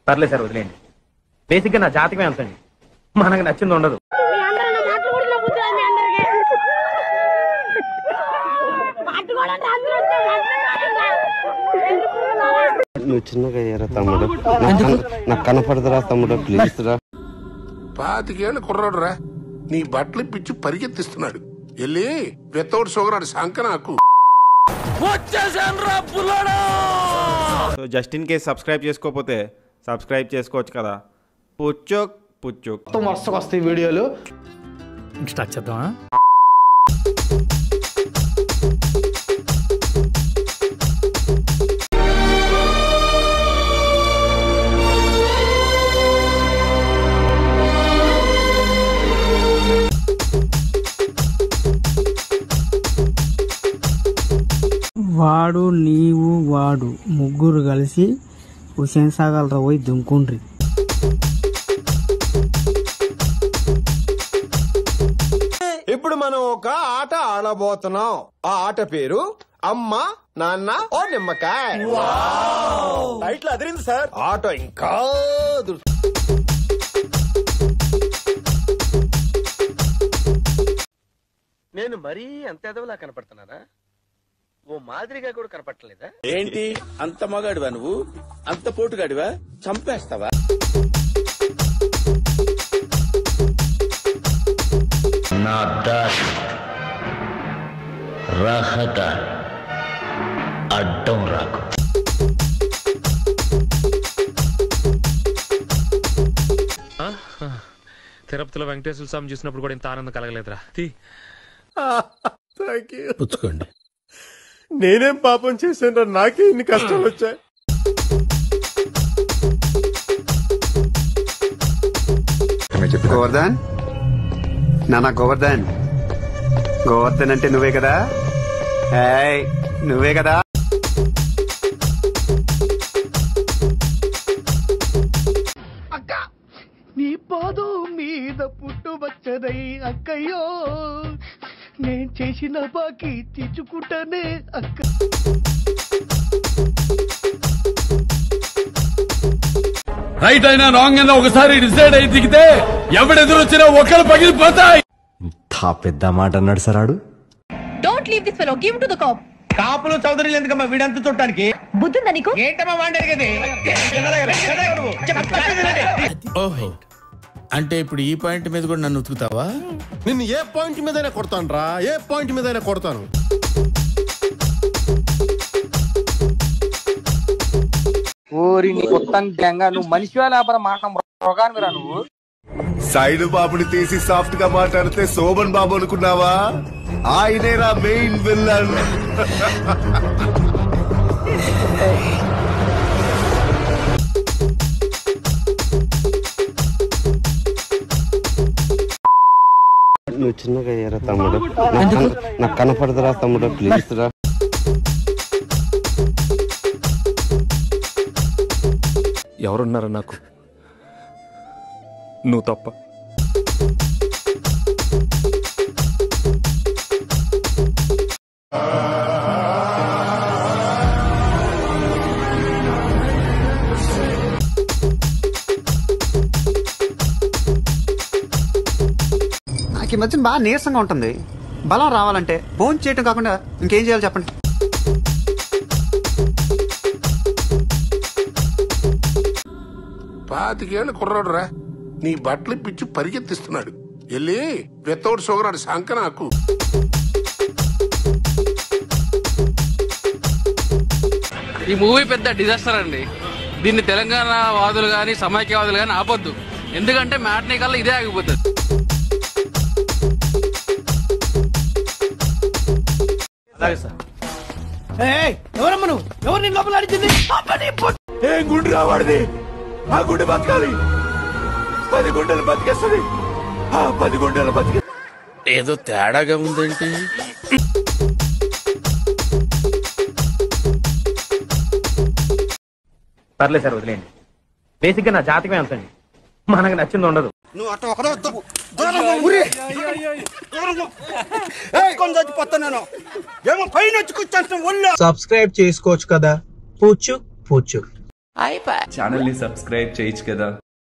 పర్లేదు సార్, వదిలేండి. బేసిక్గా నా జాతకమే అంతండి, మనకు నచ్చింది ఉండదు. నువ్వు చిన్నగా అయ్యారా తమ్ముడు, నాకు కనపడదురా తమ్ముడు, ప్లీజ్ రా. 25 ఏళ్ళ కుర్రాడు రా, నీ బట్టలు పిచ్చి పరిగెత్తిస్తున్నాడు. వెళ్ళి వితౌట్ షుగర్ శంక నాకు. So just in case subscribe చేసుకోకపోతే సబ్స్క్రైబ్ చేసుకోవచ్చు కదా. పుచ్చోక్ పుచ్చోక్ వరుసకు వస్తాయి వీడియోలు. స్టార్ట్ చేద్దామా? వాడు నీవు వాడు ముగ్గురు కలిసి హుసేన్ సాగర్ పోయి దుంకుండ్రి. ఇప్పుడు మనం ఒక ఆట ఆడబోతున్నాం. ఆ ఆట పేరు అమ్మ నాన్న ఓ నిమ్మకాయ. టైటిల్ అదిరింది సార్. ఆట ఇంకా నేను మరీ అంత ఎదవలా కనపడుతున్నారా? ఓ మాదిరిగా కూడా కనపడలేదా? ఏంటి అంత మగాడివా నువ్వు? అంత పోటుగాడివా? చంపేస్తావా? నా దారి రహదారి అడ్డం రాకు. తిరుపతిలో వెంకటేశ్వర స్వామి చూసినప్పుడు కూడా ఇంత ఆనందం కలగలేదురా. పుచ్చుకోండి. నేనేం పాపం చేశాను, నాకే ఇన్ని కష్టాలు వచ్చాయి. గోవర్ధన్, నానా గోవర్ధన్, గోవర్ధన్ అంటే నువ్వే కదా? నువ్వే కదా? అక్క నీ పాదం మీద పుట్టుబచ్చదై అక్కయ్యో, నేను చేసిన బాకీ తీర్చుకుంటానే అక్క. రైట్ అయినా రాంగ్ అయినా ఒకసారి డిసైడ్ అయి దిగితే ఎవడెదురొచ్చినా ఒకరు పగిలిపోతాయి. ఇంత పెద్ద మాట అన్నాడు సార్ ఆడు. Don't leave this fellow, give to the cop. కాపులు చౌదరులు ఎందుకమ్మా వీడంతా చూడటానికి? బుద్ధుందా నీకు? ఏంటమ్మా వాడేది? ఓహో, అంటే ఇప్పుడు ఈ పాయింట్ మీద కూడా నన్ను ఉతుకుతావా? నిన్ను ఏ పాయింట్ మీదైనా కొడతాను రా, ఏ పాయింట్ మీదైనా కొడతాను. ఓరి నీ కొత్త నువ్వు మనిషివా లేకపోతే మాట రోగానివిరా నువ్వు? సైడ్ బాబుని తీసి సాఫ్ట్ గా మాట్లాడితే శోభన్ బాబు అనుకున్నావా? ఆయనేరా మెయిన్ విల్లన్. నువ్వు చిన్నగా అయ్యారా తమ్ముడు, నాకు కనపడదురా తమ్ముడు, ప్లీజ్ రా. ఎవరున్నారా నాకు? నువ్వు తప్ప. నాకు ఈ మధ్యన బాగా నీరసంగా ఉంటుంది. బలం రావాలంటే ఫోన్ చేయటం కాకుండా ఇంకేం చేయాలి చెప్పండి? పాతికేళ్ళ కుర్రాడు రా, నీ బట్టలు పిచ్చి పరిగెత్తిస్తున్నాడు. వెళ్ళి వితౌట్ షుగర్ శంక నాకు. ఈ మూవీ పెద్ద డిజాస్టర్ అండి. దీన్ని తెలంగాణ వాదులు గాని సమైక్యవాదులు గాని ఆపొద్దు. ఎందుకంటే మ్యాట్నీ కల్లా ఇదే ఆగిపోతుంది. ఎవరమ్మ నువ్వు? ఎవరు నీ లోపల అడిగింది? ఏం గుండు రావాడిది? ఆ గుండె బతకాలి. 10 గుండెలు బతికేస్తుంది. ఆ 10 గుండెలు బతికే ఏదో తేడాగా ఉందేంటి? పర్లేదు సార్, వదిలేండి. బేసిక్గా నా జాతకమే అంతండి, మనకు నచ్చింది ఉండదు. సబ్స్క్రైబ్ చేసుకోవచ్చు కదా. పూచు పూచు. ఛానల్ ని సబ్స్క్రైబ్ చేయొచ్చు కదా.